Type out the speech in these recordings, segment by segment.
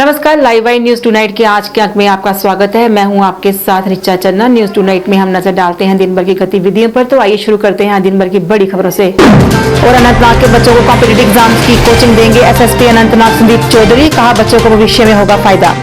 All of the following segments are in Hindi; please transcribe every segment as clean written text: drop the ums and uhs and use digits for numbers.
नमस्कार, लाइव वाई न्यूज टुनाइट के आज के अंक में आपका स्वागत है। मैं हूं आपके साथ रिचा चन्ना। न्यूज टुनाइट में हम नजर डालते हैं दिन भर की गतिविधियों पर। तो आइए शुरू करते हैं दिन भर की बड़ी खबरों से। और अनंतनाग के बच्चों को कॉम्पिटिटिव एग्जाम्स की कोचिंग देंगे एसएसपी अनंतनाग संदीप चौधरी। कहा, बच्चों को भविष्य में होगा फायदा।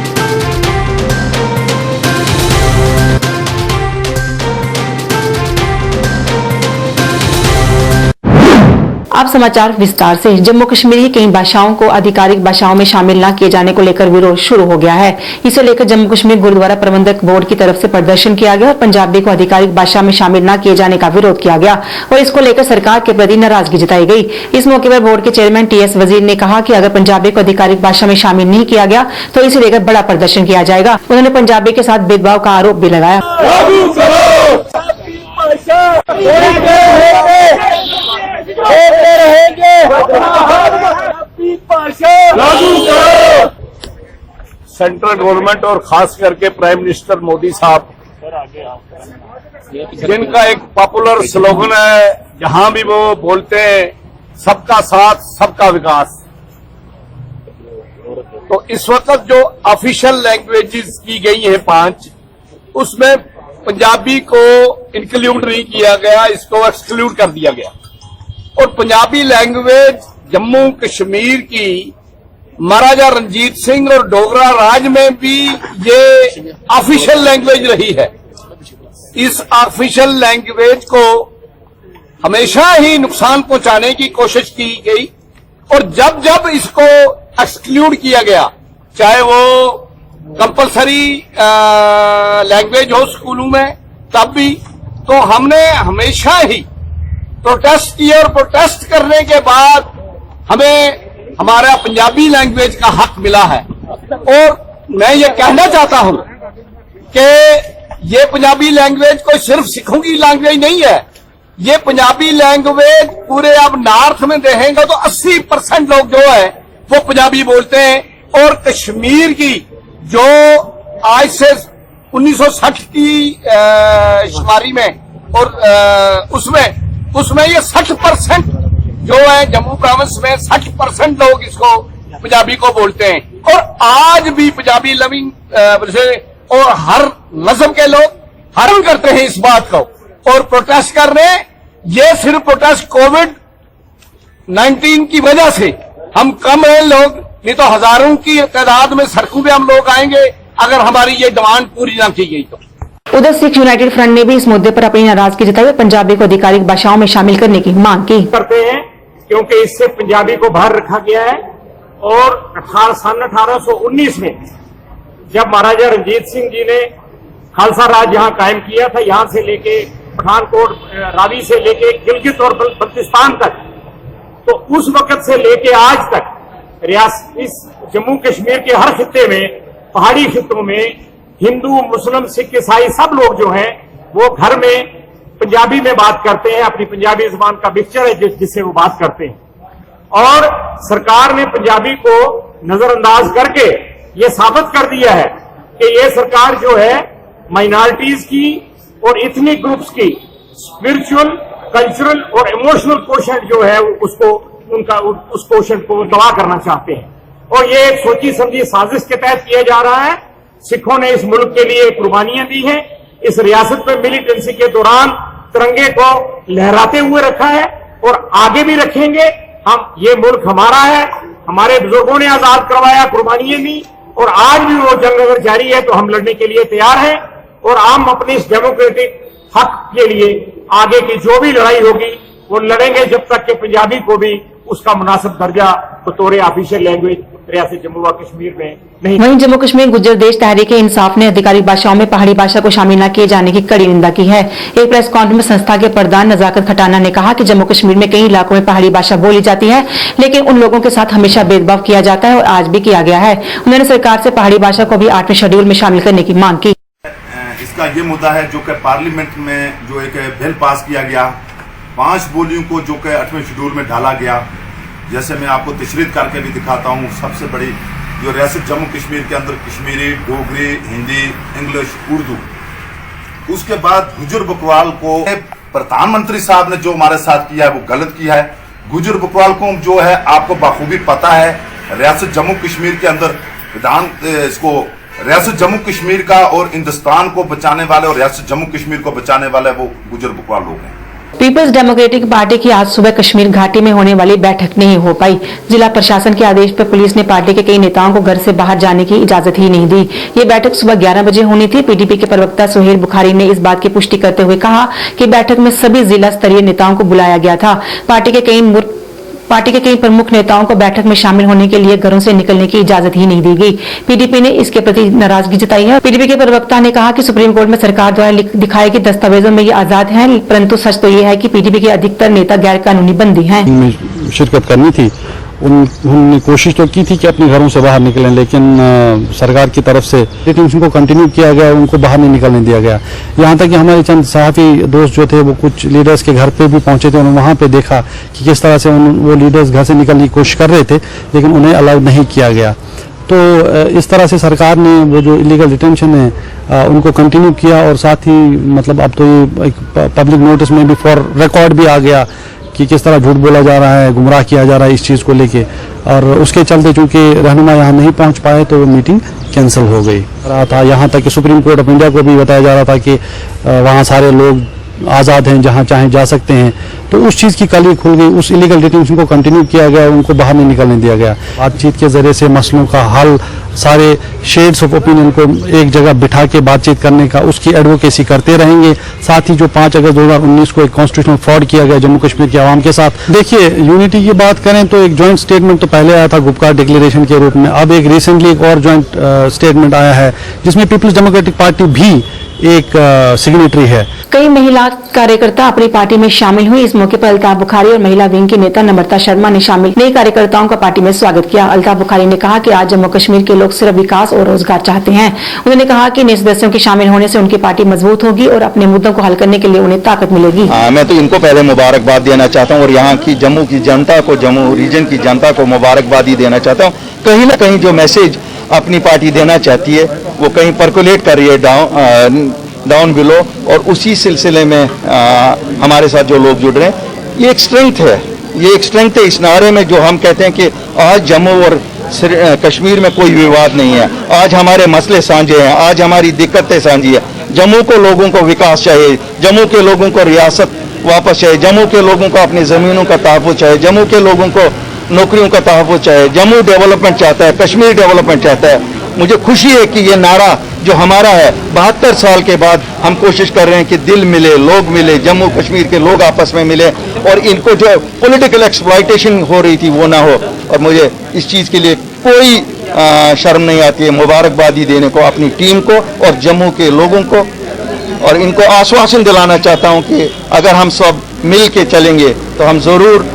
अब समाचार विस्तार से। जम्मू कश्मीर की कई भाषाओं को आधिकारिक भाषाओं में शामिल न किए जाने को लेकर विरोध शुरू हो गया है। इसे लेकर जम्मू कश्मीर गुरुद्वारा प्रबंधक बोर्ड की तरफ से प्रदर्शन किया गया और पंजाबी को आधिकारिक भाषा में शामिल न किए जाने का विरोध किया गया और इसको लेकर सरकार के प्रति नाराजगी जताई गई। इस मौके पर बोर्ड के चेयरमैन टीएस वजीर ने कहा कि अगर पंजाबी को आधिकारिक भाषा में शामिल नहीं किया गया तो इसे लेकर बड़ा प्रदर्शन किया जाएगा। उन्होंने पंजाबी के साथ भेदभाव का आरोप भी लगाया। सेंट्रल गवर्नमेंट और खास करके प्राइम मिनिस्टर मोदी साहब, जिनका एक पॉपुलर स्लोगन है, जहां भी वो बोलते हैं सबका साथ सबका विकास। तो इस वक्त जो ऑफिशियल लैंग्वेजेस की गई हैं 5, उसमें पंजाबी को इंक्लूड नहीं किया गया, इसको एक्सक्लूड कर दिया गया। और पंजाबी लैंग्वेज जम्मू कश्मीर की महाराजा रणजीत सिंह और डोगरा राज में भी ये ऑफिशियल लैंग्वेज रही है। इस ऑफिशियल लैंग्वेज को हमेशा ही नुकसान पहुंचाने की कोशिश की गई और जब जब इसको एक्सक्लूड किया गया, चाहे वो कंपलसरी लैंग्वेज हो स्कूलों में, तब भी तो हमने हमेशा ही प्रोटेस्ट किया और प्रोटेस्ट करने के बाद हमें हमारा पंजाबी लैंग्वेज का हक मिला है। और मैं ये कहना चाहता हूं कि ये पंजाबी लैंग्वेज कोई सिर्फ सिखों की लैंग्वेज नहीं है। ये पंजाबी लैंग्वेज पूरे अब नॉर्थ में देखेंगे तो 80% लोग जो है वो पंजाबी बोलते हैं। और कश्मीर की जो आज से 1960 की शुमारी में और उसमें ये 60% जो है जम्मू प्रोविंस में 60% लोग इसको पंजाबी को बोलते हैं। और आज भी पंजाबी लविंग और हर मजहब के लोग हरण करते हैं इस बात को और प्रोटेस्ट कर रहे हैं। ये सिर्फ प्रोटेस्ट कोविड-19 की वजह से हम कम हैं लोग, नहीं तो हजारों की तादाद में सड़कों पे हम लोग आएंगे अगर हमारी ये डिमांड पूरी ना की गई तो। उधर सिख यूनाइटेड फ्रंट ने भी इस मुद्दे पर अपनी नाराजगी जताई और पंजाबी को आधिकारिक भाषाओं में शामिल करने की मांग की। करते हैं क्योंकि इससे पंजाबी को बाहर रखा गया है। और 1819 में जब महाराजा रणजीत सिंह जी ने खालसा राज यहाँ कायम किया था, यहाँ से लेके पठानकोट, रावी से लेके गिलगित और बल्तिस्तान तक, तो उस वक्त से लेके आज तक इस जम्मू कश्मीर के हर खित्ते में, पहाड़ी खित्तों में हिंदू, मुस्लिम, सिख, ईसाई सब लोग जो हैं वो घर में पंजाबी में बात करते हैं। अपनी पंजाबी जुबान का मिक्सचर है जिससे वो बात करते हैं। और सरकार ने पंजाबी को नजरअंदाज करके ये साबित कर दिया है कि ये सरकार जो है माइनॉरिटीज की और इथनिक ग्रुप्स की स्पिरिचुअल, कल्चरल और इमोशनल क्वोशंट जो है उसको उस क्वोशंट को दबा करना चाहते हैं। और ये एक सोची समझी साजिश के तहत किया जा रहा है। सिखों ने इस मुल्क के लिए कुर्बानियां दी हैं। इस रियासत में मिलिटेंसी के दौरान तिरंगे को लहराते हुए रखा है और आगे भी रखेंगे। हम ये मुल्क हमारा है, हमारे बुजुर्गों ने आजाद करवाया, कुर्बानियां दी और आज भी वो जंग अगर जारी है तो हम लड़ने के लिए तैयार हैं। और हम अपने इस डेमोक्रेटिक हक के लिए आगे की जो भी लड़ाई होगी वो लड़ेंगे जब तक कि पंजाबी को भी उसका मुनासिब दर्जा बतौर ऑफिशियल लैंग्वेज रियासत जम्मू व कश्मीर में नहीं। वहीं जम्मू कश्मीर गुज्जर देश तहरीक इंसाफ ने आधिकारिक भाषाओं में पहाड़ी भाषा को शामिल न किए जाने की कड़ी निंदा की है। एक प्रेस कॉन्फ्रेंस में संस्था के प्रधान नजाकत खटाना ने कहा कि जम्मू कश्मीर में कई इलाकों में पहाड़ी भाषा बोली जाती है, लेकिन उन लोगों के साथ हमेशा भेदभाव किया जाता है और आज भी किया गया है। उन्होंने सरकार से पहाड़ी भाषा को भी 8वें शेड्यूल में शामिल करने की मांग की। इसका ये मुद्दा है जो कि पार्लियामेंट में जो एक बिल पास किया गया, 5 बोलियों को जो कि 8वें शेड्यूल में डाला गया। जैसे मैं आपको तशरीह करके भी दिखाता हूँ। सबसे बड़ी जो रियासत जम्मू कश्मीर के अंदर कश्मीरी, डोगरी, हिंदी, इंग्लिश, उर्दू। उसके बाद गुजर बकवाल को प्रधानमंत्री साहब ने जो हमारे साथ किया है वो गलत किया है। गुजर बकवाल को जो है आपको बखूबी पता है, रियासत जम्मू कश्मीर के अंदर इसको रियासत जम्मू कश्मीर का और हिंदुस्तान को बचाने वाले और रियासत जम्मू कश्मीर को बचाने वाले वो गुजर बकवाल लोग हैं। पीपल्स डेमोक्रेटिक पार्टी की आज सुबह कश्मीर घाटी में होने वाली बैठक नहीं हो पाई। जिला प्रशासन के आदेश पर पुलिस ने पार्टी के कई नेताओं को घर से बाहर जाने की इजाजत ही नहीं दी। ये बैठक सुबह 11 बजे होनी थी। पीडीपी के प्रवक्ता सुहेल बुखारी ने इस बात की पुष्टि करते हुए कहा कि बैठक में सभी जिला स्तरीय नेताओं को बुलाया गया था। पार्टी के कई प्रमुख नेताओं को बैठक में शामिल होने के लिए घरों से निकलने की इजाजत ही नहीं दी गई। पीडीपी ने इसके प्रति नाराजगी जताई है। पीडीपी के प्रवक्ता ने कहा कि सुप्रीम कोर्ट में सरकार द्वारा दिखाए गए दस्तावेजों में ये आजाद हैं, परंतु सच तो ये है कि पीडीपी के अधिकतर नेता गैर कानूनी बंदी हैं। शिरकत करनी थी, उन्होंने कोशिश तो की थी कि अपने घरों से बाहर निकलें, लेकिन सरकार की तरफ से डिटेंशन को कंटिन्यू किया गया, उनको बाहर नहीं निकलने दिया गया। यहाँ तक कि हमारे चंद सहाफ़ी दोस्त जो थे वो कुछ लीडर्स के घर पे भी पहुंचे थे। उन्होंने वहाँ पे देखा कि किस तरह से वो लीडर्स घर से निकलने की कोशिश कर रहे थे, लेकिन उन्हें अलाउ नहीं किया गया। तो इस तरह से सरकार ने वो जो इलीगल डिटेंशन है उनको कंटिन्यू किया, और साथ ही मतलब अब तो ये एक पब्लिक नोटिस में भी फॉर रिकॉर्ड भी आ गया कि किस तरह झूठ बोला जा रहा है, गुमराह किया जा रहा है इस चीज़ को लेके। और उसके चलते चूंकि रहनुमा यहाँ नहीं पहुँच पाए तो वो मीटिंग कैंसिल हो गई रहा था। यहाँ तक कि सुप्रीम कोर्ट ऑफ इंडिया को भी बताया जा रहा था कि वहाँ सारे लोग आज़ाद हैं, जहाँ चाहें जा सकते हैं। तो उस चीज़ की कली खुल गई, उस इलीगल डिटेंशन को कंटिन्यू किया गया, उनको बाहर नहीं निकलने दिया गया। बातचीत के जरिए से मसलों का हल, सारे शेड्स ऑफ ओपिनियन को एक जगह बिठा के बातचीत करने का, उसकी एडवोकेसी करते रहेंगे। साथ ही जो 5 अगस्त 2019 को एक कॉन्स्टिट्यूशनल फ्रॉड किया गया जम्मू कश्मीर के आवाम के साथ, देखिए यूनिटी की बात करें तो एक जॉइंट स्टेटमेंट तो पहले आया था गुपकार डिक्लेरेशन के रूप में। अब एक रिसेंटली एक और जॉइंट स्टेटमेंट आया है जिसमें पीपल्स डेमोक्रेटिक पार्टी भी एक सिग्नेटरी है। कई महिला कार्यकर्ता अपनी पार्टी में शामिल हुई। इस मौके पर अल्ताफ बुखारी और महिला विंग की नेता नम्रता शर्मा ने शामिल नए कार्यकर्ताओं का पार्टी में स्वागत किया। अल्ताफ बुखारी ने कहा कि आज जम्मू कश्मीर के लोग सिर्फ विकास और रोजगार चाहते हैं। उन्होंने कहा कि नए सदस्यों के शामिल होने से उनकी पार्टी मजबूत होगी और अपने मुद्दों को हल करने के लिए उन्हें ताकत मिलेगी। मैं तो इनको पहले मुबारकबाद देना चाहता हूँ और यहाँ की जम्मू की जनता को, जम्मू रीजन की जनता को मुबारकबाद देना चाहता हूँ। कहीं ना कहीं जो मैसेज अपनी पार्टी देना चाहती है वो कहीं परकोलेट कर रही है डाउन बिलो, और उसी सिलसिले में हमारे साथ जो लोग जुड़ रहे हैं, ये एक स्ट्रेंथ है। ये एक स्ट्रेंथ है इस नारे में जो हम कहते हैं कि आज जम्मू और कश्मीर में कोई विवाद नहीं है। आज हमारे मसले साझे हैं, आज हमारी दिक्कतें साझी है। जम्मू के लोगों को विकास चाहिए, जम्मू के लोगों को रियासत वापस चाहिए, जम्मू के लोगों को अपनी ज़मीनों का तहफ़्फ़ुज़ चाहिए, जम्मू के लोगों को नौकरियों का तहफ़्फ़ुज़ चाहिए। जम्मू डेवलपमेंट चाहता है, कश्मीर डेवलपमेंट चाहता है। मुझे खुशी है कि ये नारा जो हमारा है 72 साल के बाद हम कोशिश कर रहे हैं कि दिल मिले, लोग मिले, जम्मू कश्मीर के लोग आपस में मिले और इनको जो पॉलिटिकल एक्सप्लॉयटेशन हो रही थी वो ना हो। और मुझे इस चीज़ के लिए कोई शर्म नहीं आती है मुबारकबादी देने को अपनी टीम को और जम्मू के लोगों को, और इनको आश्वासन दिलाना चाहता हूँ कि अगर हम सब मिल के चलेंगे तो हम ज़रूर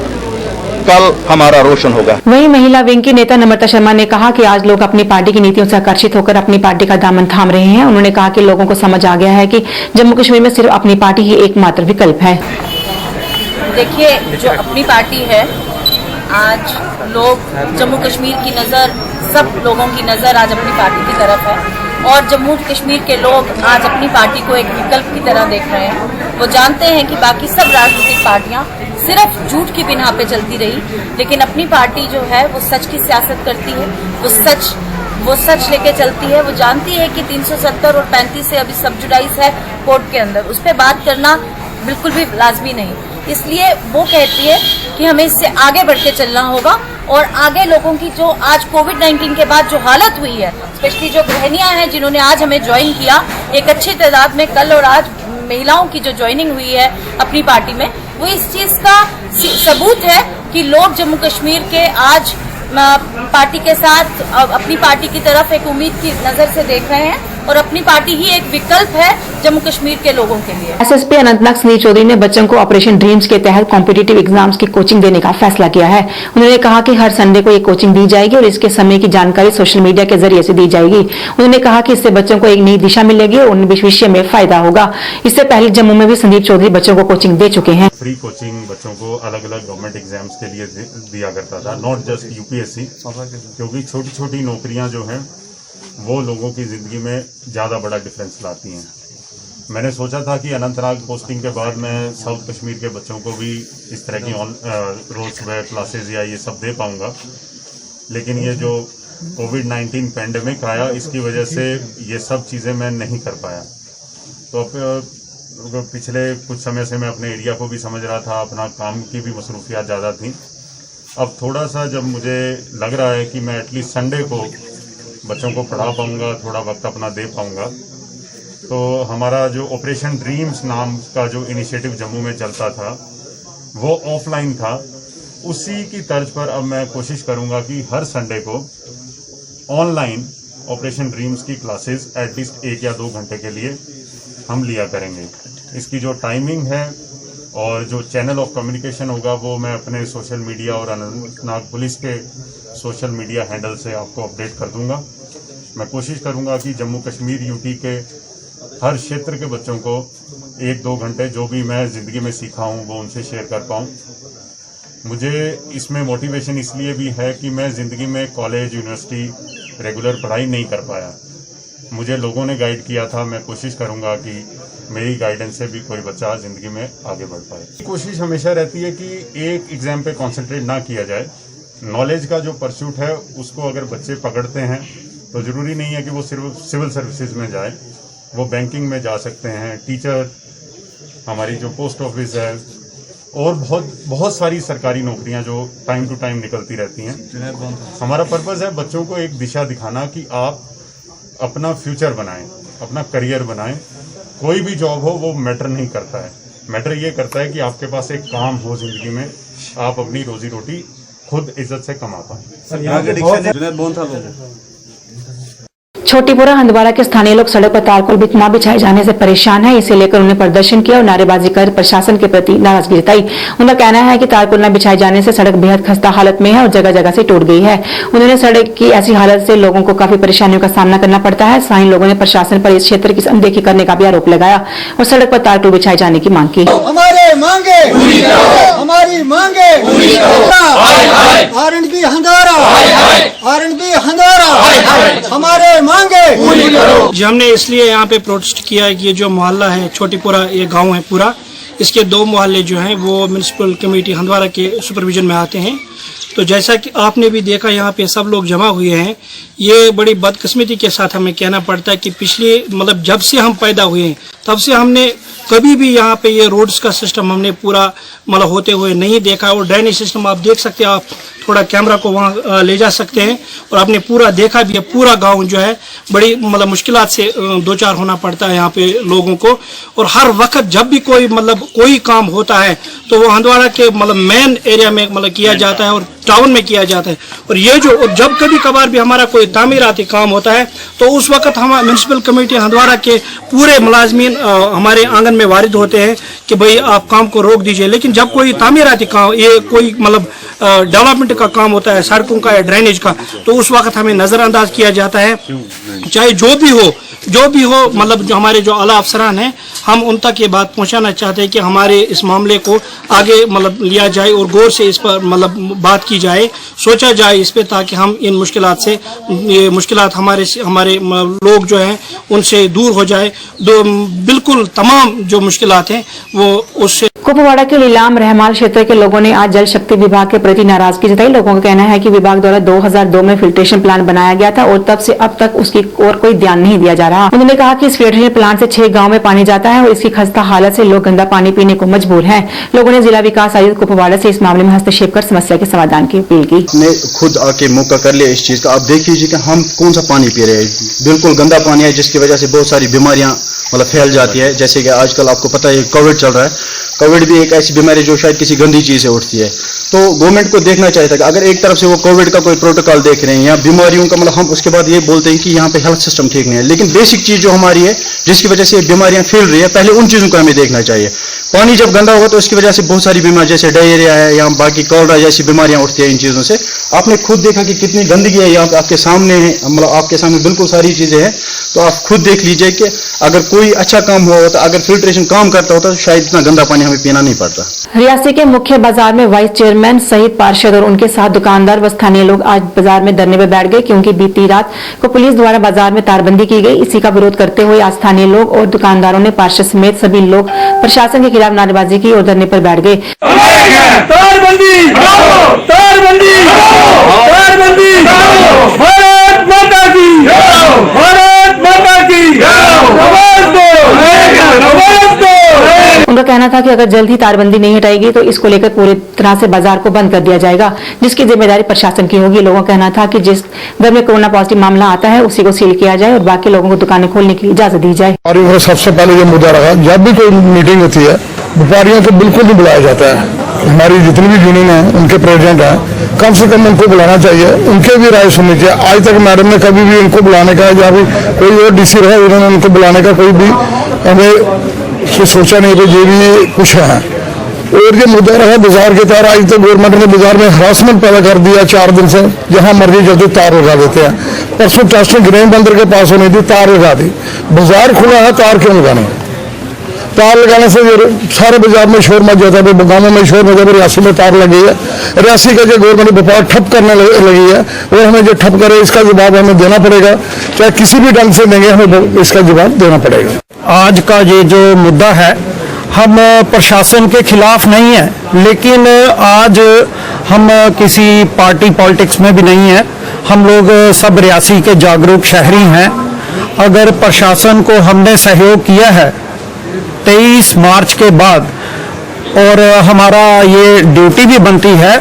कल हमारा रोशन होगा। वहीं महिला विंग की नेता नम्रता शर्मा ने कहा कि आज लोग अपनी पार्टी की नीतियों से आकर्षित होकर अपनी पार्टी का दामन थाम रहे हैं। उन्होंने कहा कि लोगों को समझ आ गया है कि जम्मू कश्मीर में सिर्फ अपनी पार्टी ही एकमात्र विकल्प है। देखिए, जो अपनी पार्टी है, आज लोग जम्मू कश्मीर की नज़र, सब लोगों की नज़र आज अपनी पार्टी की तरफ है और जम्मू कश्मीर के लोग आज अपनी पार्टी को एक विकल्प की तरह देख रहे हैं। वो जानते हैं कि बाकी सब राजनीतिक पार्टियां सिर्फ झूठ की बिना पे चलती रही, लेकिन अपनी पार्टी जो है वो सच की सियासत करती है, वो सच लेके चलती है। वो जानती है कि 370 और 35 से अभी सब्जुडाइज है कोर्ट के अंदर, उस पर बात करना बिल्कुल भी लाजमी नहीं। इसलिए वो कहती है कि हमें इससे आगे बढ़ के चलना होगा और आगे लोगों की जो आज कोविड-19 के बाद जो हालत हुई है, स्पेशली जो गृहिणियां हैं जिन्होंने आज हमें ज्वाइन किया एक अच्छी तादाद में, कल और आज महिलाओं की जो ज्वाइनिंग हुई है अपनी पार्टी में, वो इस चीज का सबूत है कि लोग जम्मू कश्मीर के आज पार्टी के साथ अपनी पार्टी की तरफ एक उम्मीद की नजर से देख रहे हैं और अपनी पार्टी ही एक विकल्प है जम्मू कश्मीर के लोगों के लिए। एसएसपी अनंतनाग सुनील चौधरी ने बच्चों को ऑपरेशन ड्रीम्स के तहत कॉम्पिटिटिव एग्जाम्स की कोचिंग देने का फैसला किया है। उन्होंने कहा कि हर संडे को ये कोचिंग दी जाएगी और इसके समय की जानकारी सोशल मीडिया के जरिए से दी जाएगी। उन्होंने कहा कि इससे बच्चों को एक नई दिशा मिलेगी और उन विषय में फायदा होगा। इससे पहले जम्मू में भी संदीप चौधरी बच्चों को कोचिंग दे चुके हैं। फ्री कोचिंग बच्चों को अलग अलग गवर्नमेंट एग्जाम्स के लिए दिया करता था, नॉट जस्ट यूपीएससी, क्योंकि छोटी छोटी नौकरियां जो हैं वो लोगों की जिंदगी में ज़्यादा बड़ा डिफरेंस लाती हैं। मैंने सोचा था कि अनंतनाग पोस्टिंग के बाद मैं साउथ कश्मीर के बच्चों को भी इस तरह की रोज सुबह क्लासेज या ये सब दे पाऊंगा, लेकिन ये जो कोविड-19 पैंडेमिक आया, इसकी वजह से ये सब चीज़ें मैं नहीं कर पाया। तो अब पिछले कुछ समय से मैं अपने एरिया को भी समझ रहा था, अपना काम की भी मसरूफियात ज़्यादा थी। अब थोड़ा सा जब मुझे लग रहा है कि मैं एटलीस्ट संडे को बच्चों को पढ़ा पाऊँगा, थोड़ा वक्त अपना दे पाऊँगा, तो हमारा जो ऑपरेशन ड्रीम्स नाम का जो इनिशिएटिव जम्मू में चलता था वो ऑफलाइन था। उसी की तर्ज पर अब मैं कोशिश करूंगा कि हर संडे को ऑनलाइन ऑपरेशन ड्रीम्स की क्लासेस एटलीस्ट 1 या 2 घंटे के लिए हम लिया करेंगे। इसकी जो टाइमिंग है और जो चैनल ऑफ कम्युनिकेशन होगा वो मैं अपने सोशल मीडिया और अनंतनाग पुलिस के सोशल मीडिया हैंडल से आपको अपडेट कर दूंगा। मैं कोशिश करूंगा कि जम्मू कश्मीर यूटी के हर क्षेत्र के बच्चों को 1-2 घंटे जो भी मैं ज़िंदगी में सीखा हूँ वो उनसे शेयर कर पाऊँ। मुझे इसमें मोटिवेशन इसलिए भी है कि मैं ज़िंदगी में कॉलेज, यूनिवर्सिटी रेगुलर पढ़ाई नहीं कर पाया। मुझे लोगों ने गाइड किया था। मैं कोशिश करूँगा कि मेरी गाइडेंस से भी कोई बच्चा ज़िंदगी में आगे बढ़ पाए। कोशिश हमेशा रहती है कि एक एग्ज़ाम पे कॉन्सेंट्रेट ना किया जाए। नॉलेज का जो परस्यूट है उसको अगर बच्चे पकड़ते हैं तो ज़रूरी नहीं है कि वो सिर्फ सिविल सर्विसेज में जाए, वो बैंकिंग में जा सकते हैं, टीचर, हमारी जो पोस्ट ऑफिस है और बहुत सारी सरकारी नौकरियां जो टाइम टू टाइम निकलती रहती हैं। हमारा पर्पस है बच्चों को एक दिशा दिखाना कि आप अपना फ्यूचर बनाएं, अपना करियर बनाएं। कोई भी जॉब हो वो मैटर नहीं करता है, मैटर ये करता है कि आपके पास एक काम हो ज़िंदगी में, आप अपनी रोजी रोटी खुद इज्जत से कमा पाएं। छोटीपुरा हंदवाड़ा के स्थानीय लोग सड़क पर तारकोल न बिछाए जाने से परेशान हैं। इसे लेकर उन्होंने प्रदर्शन किया और नारेबाजी कर प्रशासन के प्रति नाराजगी जताई। उनका कहना है कि तारकोल न बिछाए जाने से सड़क बेहद खस्ता हालत में है और जगह जगह से टूट गई है। उन्होंने सड़क की ऐसी हालत से लोगों को काफी परेशानियों का सामना करना पड़ता है। स्थानीय लोगों ने प्रशासन पर इस क्षेत्र की अनदेखी करने का भी आरोप लगाया और सड़क पर तारकोल बिछाए जाने की मांग की। हमारी मांगे आरएनबी हंदवाड़ा हमारे मांगे। हमने इसलिए यहाँ पे प्रोटेस्ट किया है कि ये जो मोहल्ला है छोटीपुरा, ये गांव है पूरा, इसके 2 मोहल्ले जो हैं वो म्यूनिसिपल कमेटी हंदवाड़ा के सुपरविजन में आते हैं। तो जैसा कि आपने भी देखा यहाँ पे सब लोग जमा हुए हैं। ये बड़ी बदकिस्मती के साथ हमें कहना पड़ता है कि पिछले जब से हम पैदा हुए हैं तब से हमने कभी भी यहाँ पे ये रोड्स का सिस्टम हमने पूरा होते हुए नहीं देखा। और ड्रेनेज सिस्टम आप देख सकते हैं, आप थोड़ा कैमरा को वहाँ ले जा सकते हैं और आपने पूरा देखा भी है। पूरा गांव जो है बड़ी मुश्किलात से 2-4 होना पड़ता है यहाँ पे लोगों को। और हर वक्त जब भी कोई काम होता है तो वो हंदवाड़ा के मेन एरिया में किया जाता है और टाउन में किया जाता है। और ये जो जब कभी कभार भी हमारा कोई तामीराती काम होता है तो उस वक्त हम म्यूनिसिपल कमेटी हंदवाड़ा के पूरे मुलाजमीन हमारे आंगन में वारिद होते हैं कि भाई आप काम को रोक दीजिए। लेकिन जब कोई तामीराती काम, ये कोई डेवलपमेंट का काम होता है, सड़कों का या ड्रेनेज का, तो उस वक्त हमें नजरअंदाज किया जाता है। चाहे जो भी हो जो हमारे जो आला अफसरान हैं, हम उन तक ये बात पहुंचाना चाहते हैं कि हमारे इस मामले को आगे लिया जाए और गौर से इस पर बात की जाए, सोचा जाए इस पे, ताकि हम इन मुश्किलात से ये मुश्किलात हमारे लोग जो हैं उनसे दूर हो जाए। बिल्कुल तमाम जो मुश्किलात हैं वो उससे। कुपवाड़ा के लीलाम रहमाल क्षेत्र के लोगों ने आज जल शक्ति विभाग के प्रति नाराजगी जताई। लोगों का कहना है कि विभाग द्वारा 2002 में फिल्ट्रेशन प्लांट बनाया गया था और तब से अब तक उसकी ओर कोई ध्यान नहीं दिया जा रहा। उन्होंने कहा कि इस फिल्ट्रेशन प्लांट से 6 गांव में पानी जाता है और इसकी खस्ता हालत से लोग गंदा पानी पीने को मजबूर हैं। लोगों ने जिला विकास आयुक्त कुपवाड़ा से इस मामले में हस्तक्षेप कर समस्या के समाधान की अपील की। ने खुद आके मौका कर लिया इस चीज का। आप देख लीजिए कि हम कौन सा पानी पी रहे हैं, बिल्कुल गंदा पानी है जिसकी वजह से बहुत सारी बीमारियां फैल जाती है। जैसे कि आजकल आपको पता है कोविड चल रहा है, कोविड भी एक ऐसी बीमारी जो शायद किसी गंदी चीज से उठती है। तो गवर्नमेंट को देखना चाहिए था कि अगर एक तरफ से वो कोविड का कोई प्रोटोकॉल देख रहे हैं या बीमारियों का हम उसके बाद ये बोलते हैं कि यहाँ पे हेल्थ सिस्टम ठीक नहीं है, लेकिन बेसिक चीज जो हमारी है जिसकी वजह से बीमारियां फैल रही है, पहले उन चीजों को हमें देखना चाहिए। पानी जब गंदा होगा तो उसकी वजह से बहुत सारी बीमारी जैसे डायरिया है या बाकी कॉलरा जैसी बीमारियां उठती है इन चीजों से। आपने खुद देखा कि कितनी गंदगी है यहाँ पे आपके सामने है, आपके सामने बिल्कुल सारी चीजें हैं। तो आप खुद देख लीजिए कि अगर कोई अच्छा काम हुआ होता, अगर फिल्ट्रेशन काम करता होता तो शायद इतना गंदा पानी हमें पीना नहीं पड़ता। रियासी के मुख्य बाजार में वाइस चेयरमैन सहित पार्षद और उनके साथ दुकानदार व स्थानीय लोग आज बाजार में धरने में बैठ गए, क्योंकि बीती रात को पुलिस द्वारा बाजार में तारबंदी की गई। इसी का विरोध करते हुए आज स्थानीय लोग और दुकानदारों ने पार्षद समेत सभी लोग प्रशासन के खिलाफ नारेबाजी की और धरने पर बैठ गए। तारबंदी भारत माता की उनका कहना था कि अगर जल्द ही तारबंदी नहीं हटाएगी तो इसको लेकर पूरी तरह से बाजार को बंद कर दिया जाएगा, जिसकी जिम्मेदारी प्रशासन की होगी। लोगों का कहना था कि जिस घर में कोरोना पॉजिटिव मामला आता है उसी को सील किया जाए और बाकी लोगों को दुकानें खोलने की इजाजत दी जाए। और सबसे पहले ये मुद्दा रहा, जब भी कोई मीटिंग होती है व्यापारियों को बिल्कुल नहीं बुलाया जाता है। हमारी जितनी भी यूनियन है उनके प्रेसिडेंट हैं, कम से कम उनको बुलाना चाहिए, उनके भी राय सुननी चाहिए। आज तक मैडम ने कभी भी उनको बुलाने का या फिर कोई और डीसी रहा उन्होंने उनको बुलाने का कोई भी हमें सोचा नहीं, तो ये भी कुछ है। और ये मुद्दा रहा बाजार के तार, आज तक गवर्नमेंट ने बाजार में हरासमेंट पैदा कर दिया 4 दिन से, जहां मर्जी जल्दी तार लगा देते हैं। परसों टेस्ट ग्रेन बंदर के पास होनी थी, तार लगा दी। बाजार खुला है, तार क्यों लगाने? तार लगाने से सारे बाजार में शोर मच जाता है, गाँवों में शोर मच जाता है। रियासी में तार लगी है, रियासी का जो गवर्नमेंट व्यापार ठप करने लगी है, और हमें जो ठप करे इसका जवाब हमें देना पड़ेगा, चाहे किसी भी ढंग से देंगे हमें इसका जवाब देना पड़ेगा। आज का ये जो मुद्दा है, हम प्रशासन के खिलाफ नहीं है, लेकिन आज हम किसी पार्टी पॉलिटिक्स में भी नहीं है। हम लोग सब रियासी के जागरूक शहरी हैं। अगर प्रशासन को हमने सहयोग किया है 23 मार्च के बाद, और हमारा ये ड्यूटी भी बनती है,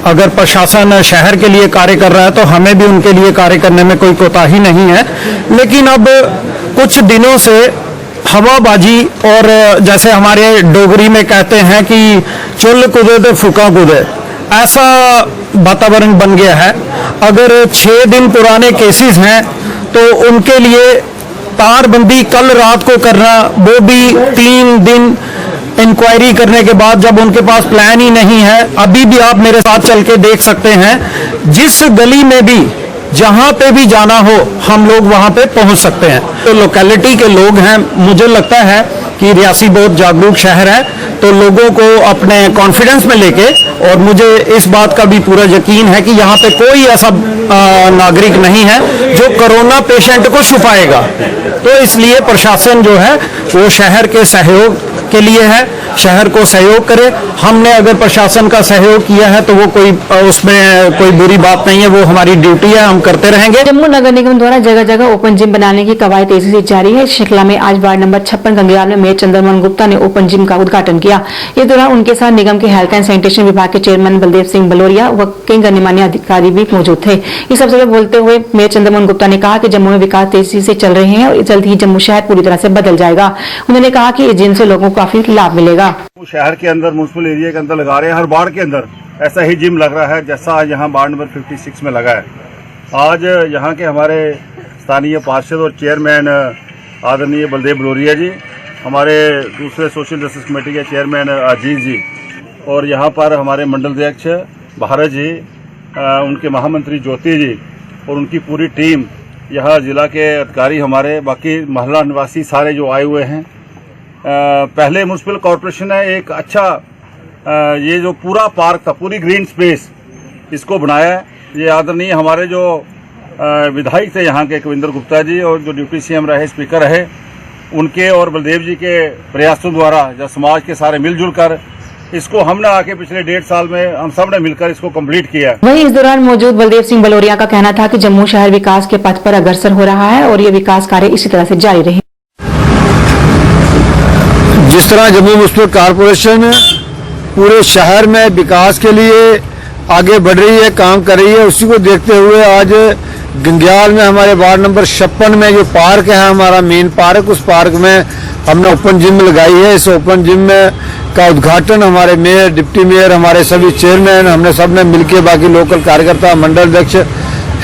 अगर प्रशासन शहर के लिए कार्य कर रहा है तो हमें भी उनके लिए कार्य करने में कोई कोताही नहीं है। लेकिन अब कुछ दिनों से हवाबाजी, और जैसे हमारे डोगरी में कहते हैं कि चुल कूदे तो फूका कूदे, ऐसा वातावरण बन गया है। अगर 6 दिन पुराने केसेस हैं तो उनके लिए तारबंदी कल रात को करना, वो भी 3 दिन इंक्वायरी करने के बाद, जब उनके पास प्लान ही नहीं है। अभी भी आप मेरे साथ चल के देख सकते हैं, जिस गली में भी जहां पे भी जाना हो हम लोग वहां पे पहुंच सकते हैं। तो लोकेलिटी के लोग हैं, मुझे लगता है कि रियासी बहुत जागरूक शहर है, तो लोगों को अपने कॉन्फिडेंस में लेके, और मुझे इस बात का भी पूरा यकीन है कि यहाँ पे कोई ऐसा नागरिक नहीं है जो कोरोना पेशेंट को छुपाएगा। तो इसलिए प्रशासन जो है वो शहर के सहयोग के लिए है, शहर को सहयोग करे। हमने अगर प्रशासन का सहयोग किया है तो वो कोई उसमें कोई बुरी बात नहीं है, वो हमारी ड्यूटी है, हम करते रहेंगे। जम्मू नगर निगम द्वारा जगह जगह ओपन जिम बनाने की कवायद तेजी से जारी है। शिकला में आज वार्ड नंबर 56 गंगयाल में मेयर चंद्रमोहन गुप्ता ने ओपन जिम का उद्घाटन किया। इस दौरान उनके साथ निगम के हेल्थ एंड सैनिटेशन विभाग के चेयरमैन बलदेव सिंह बलोरिया व कई गणमान्य अधिकारी भी मौजूद थे। इस अवसर पर बोलते हुए मेयर चंद्रमोहन गुप्ता ने कहा कि जम्मू में विकास तेजी से चल रहे हैं और जल्द ही जम्मू शहर पूरी तरह से बदल जाएगा। उन्होंने कहा कि इस जिम से लोगों को काफी लाभ मिलेगा। शहर के अंदर म्युनिसिपल एरिया के अंदर लगा रहे हैं, हर वार्ड के अंदर ऐसा ही जिम लग रहा है जैसा आज यहाँ वार्ड नंबर 56 में लगा है। आज यहाँ के हमारे स्थानीय पार्षद और चेयरमैन आदरणीय बलदेव बलोरिया जी, हमारे दूसरे सोशल जस्टिस कमेटी के चेयरमैन अजीत जी, और यहाँ पर हमारे मंडल अध्यक्ष भारत जी, उनके महामंत्री ज्योति जी और उनकी पूरी टीम, यहाँ जिला के अधिकारी हमारे, बाकी मोहल्ला निवासी सारे जो आए हुए हैं। पहले म्युनिसिपल कॉरपोरेशन ने एक अच्छा ये जो पूरा पार्क था, पूरी ग्रीन स्पेस, इसको बनाया है। ये आदरणीय हमारे जो विधायक थे यहाँ के कविंदर गुप्ता जी, और जो डिप्टी सीएम रहे, स्पीकर रहे, उनके और बलदेव जी के प्रयासों द्वारा जब समाज के सारे मिलजुल कर इसको हमने आके पिछले 1.5 साल में हम सब ने मिलकर इसको कंप्लीट किया है। वहीं इस दौरान मौजूद बलदेव सिंह बलोरिया का कहना था कि जम्मू शहर विकास के पथ पर अग्रसर हो रहा है और ये विकास कार्य इसी तरह से जारी रहे। जिस तरह जम्मू म्युनिसिपल कॉरपोरेशन पूरे शहर में विकास के लिए आगे बढ़ रही है, काम कर रही है, उसी को देखते हुए आज गंगयाल में हमारे वार्ड नंबर 56 में जो पार्क है, हमारा मेन पार्क, उस पार्क में हमने ओपन जिम लगाई है। इस ओपन जिम में का उद्घाटन हमारे मेयर, डिप्टी मेयर, हमारे सभी चेयरमैन, हमने सब ने मिलकर, बाकी लोकल कार्यकर्ता, मंडल अध्यक्ष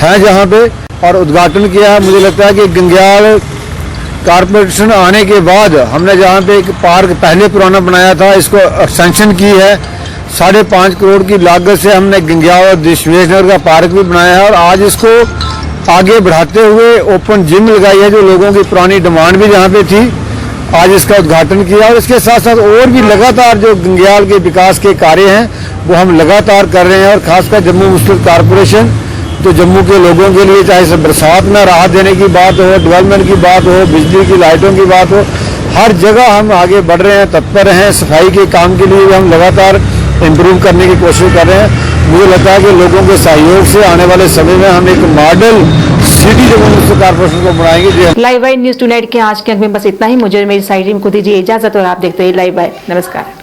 हैं जहाँ पे, और उद्घाटन किया है। मुझे लगता है कि गंगयाल कारपोरेशन आने के बाद हमने जहाँ पे एक पार्क पहले पुराना बनाया था, इसको एक्सटेंशन की है। 5.5 करोड़ की लागत से हमने गंगयाल और विश्वेश्वर का पार्क भी बनाया है, और आज इसको आगे बढ़ाते हुए ओपन जिम लगाई है, जो लोगों की पुरानी डिमांड भी जहाँ पे थी। आज इसका उद्घाटन किया, और इसके साथ साथ और भी लगातार जो गंगयाल के विकास के कार्य हैं वो हम लगातार कर रहे हैं। और खासकर जम्मू म्युनिसिपल कॉरपोरेशन तो जम्मू के लोगों के लिए, चाहे से बरसात में राहत देने की बात हो, डेवलपमेंट की बात हो, बिजली की लाइटों की बात हो, हर जगह हम आगे बढ़ रहे हैं, तत्पर हैं। सफाई के काम के लिए भी हम लगातार इम्प्रूव करने की कोशिश कर रहे हैं। मुझे लगता है कि लोगों के सहयोग से आने वाले समय में हम एक model city Jammu municipal corporation को बनाएंगे जो लाइव बाय न्यूज टुनाइट के आज के अंक में बस इतना ही। मुझे मेरी साइड टीम को दीजिए इजाजत और आप देखते रहिए लाइव बाय। नमस्कार।